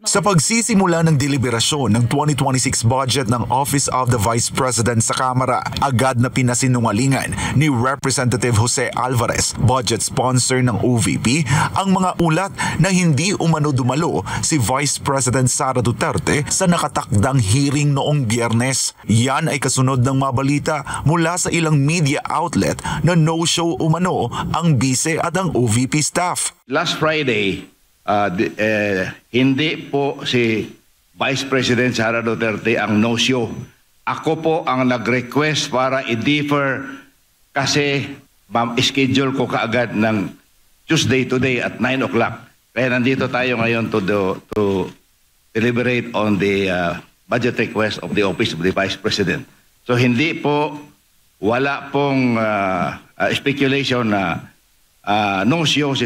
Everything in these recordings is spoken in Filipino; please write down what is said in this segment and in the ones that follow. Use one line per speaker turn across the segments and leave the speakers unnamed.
Sa pagsisimula ng deliberasyon ng 2026 budget ng Office of the Vice President sa Kamara, agad na pinasinungalingan ni Representative Jose Alvarez, budget sponsor ng OVP, ang mga ulat na hindi umano dumalo si Vice President Sara Duterte sa nakatakdang hearing noong Biyernes. Yan ay kasunod ng mabalita mula sa ilang media outlet na no-show umano ang bise at ang OVP staff.
Last Friday, hindi po si Vice President Sara Duterte ang no-show. Ako po ang nag-request para i-defer kasi schedule ko kaagad ng Tuesday today at 9 o'clock. Kaya nandito tayo ngayon to deliberate on the budget request of the Office of the Vice President. So hindi po, wala pong speculation na no-show si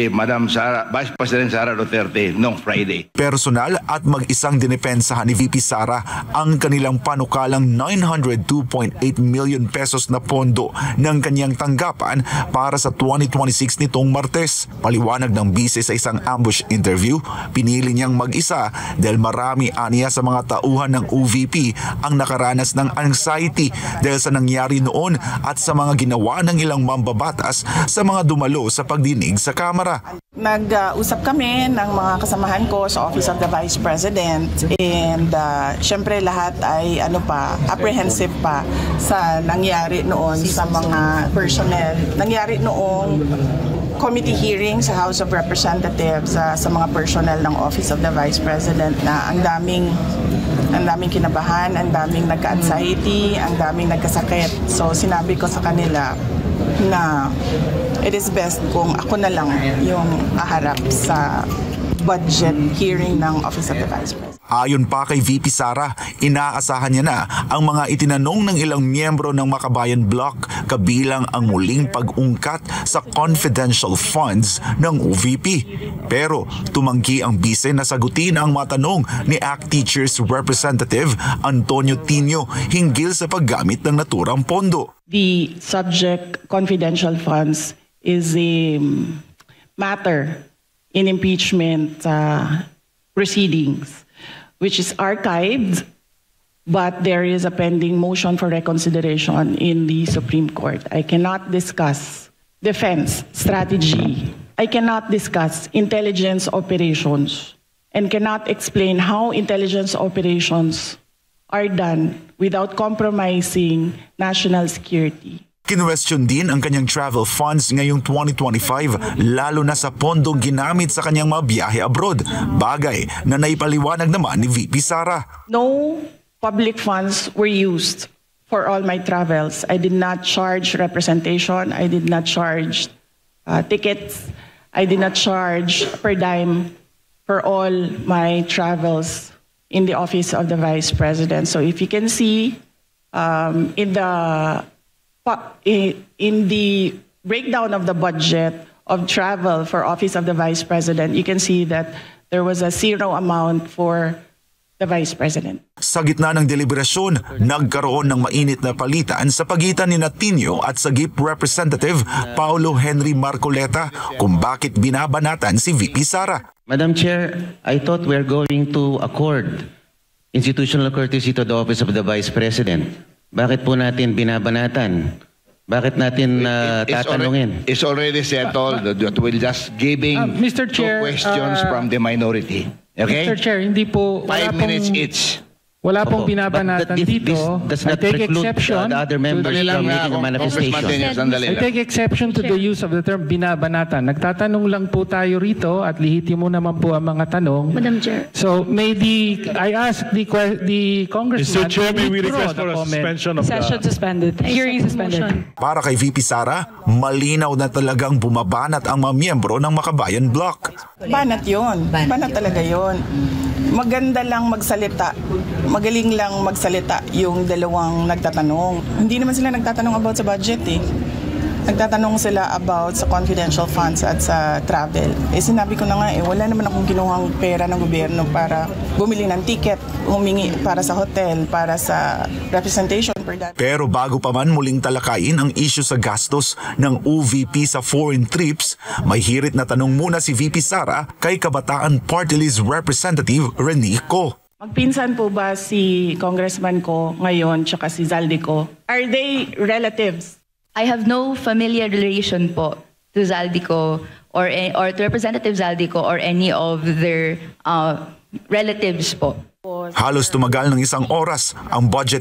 Madam Sara, Vice President Sara Duterte noong Friday.
Personal at mag-isang dinipensahan ni VP Sara ang kanilang panukalang 902.8 million pesos na pondo ng kanyang tanggapan para sa 2026 nitong Martes. Paliwanag ng bise sa isang ambush interview, pinili niyang mag-isa dahil marami aniya sa mga tauhan ng OVP ang nakaranas ng anxiety dahil sa nangyari noon at sa mga ginawa ng ilang mambabatas sa mga dumalo sa pagdinig sa Kamara.
Nag-usap kami ng mga kasamahan ko sa Office of the Vice President and syempre lahat ay apprehensive pa sa nangyari noon sa mga personnel. Nangyari noong committee hearing sa House of Representatives sa mga personnel ng Office of the Vice President na ang daming kinabahan, ang daming nagka-anxiety, ang daming nagkasakit. So sinabi ko sa kanila na it is best kung ako na lang yung aharap sa budget hearing ng Office of the Vice President.
Ayon pa kay VP Sara, inaasahan niya na ang mga itinanong ng ilang miyembro ng Makabayan Bloc kabilang ang muling pag-ungkat sa confidential funds ng OVP. Pero tumanggi ang bise na sagutin ang mga tanong ni ACT Teachers Representative Antonio Tino hinggil sa paggamit ng naturang pondo.
The subject confidential funds is a matter in impeachment proceedings, which is archived, but there is a pending motion for reconsideration in the Supreme Court. I cannot discuss defense strategy. I cannot discuss intelligence operations and cannot explain how intelligence operations are done without compromising national security.
Kinwestiyon din ang kanyang travel funds ngayong 2025 lalo na sa pondong ginamit sa kanyang mga biyahe abroad, bagay na naipaliwanag naman ni VP Sara.
No public funds were used for all my travels. I did not charge representation, I did not charge tickets, I did not charge per dime for all my travels in the Office of the Vice President. So if you can see in the breakdown of the budget of travel for Office of the Vice President, you can see that there was a zero amount for the Vice President.
Sa gitna ng deliberasyon, nagkaroon ng mainit na palitan sa pagitan ni Tino at Sagip Representative Paulo Henry Marcoleta kung bakit binabanatan si VP Sara.
Madam Chair, I thought we're going to accord institutional courtesy to the Office of the Vice President. Bakit po natin binabanatan? Bakit natin tatanungin?
It's already settled that we'll just giving
Mr. Chair,
two questions from the minority. Okay?
Mr. Chair, hindi po...
5 minutes each.
Wala pong binabanatan dito. I take exception
the other members from making a manifestation.
I take exception to the use of the term binabanatan. Nagtatanong lang po tayo rito at lihitimo naman po ang mga tanong.
Madam Chair.
So I ask the Congressman...
Mr. Chair, may we request for a suspension of
Session suspended. Hearing suspended.
Para kay VP Sara, malinaw na talagang bumabanat ang mga miyembro ng Makabayan Bloc.
Banat yun. Banat talaga yun. Maganda lang magsalita. Magaling lang magsalita yung dalawang nagtatanong. Hindi naman sila nagtatanong about sa budget eh. nagtatanong sila about sa confidential funds at sa travel. Sinabi ko na nga wala naman akong kinuhang pera ng gobyerno para bumili ng ticket, humingi para sa hotel, para sa representation per that.
Pero bago pa man muling talakayin ang issue sa gastos ng OVP sa foreign trips, may hirit na tanong muna si VP Sara kay Kabataan Party List Representative Rene Co.
Magpinsan po ba si Congressman Ko ngayon tsaka si Zaldico? Are they relatives?
I have no familiar relation po to Zaldico or to Representative Zaldico or any of their relatives po.
Halos tumagal ng isang oras ang budget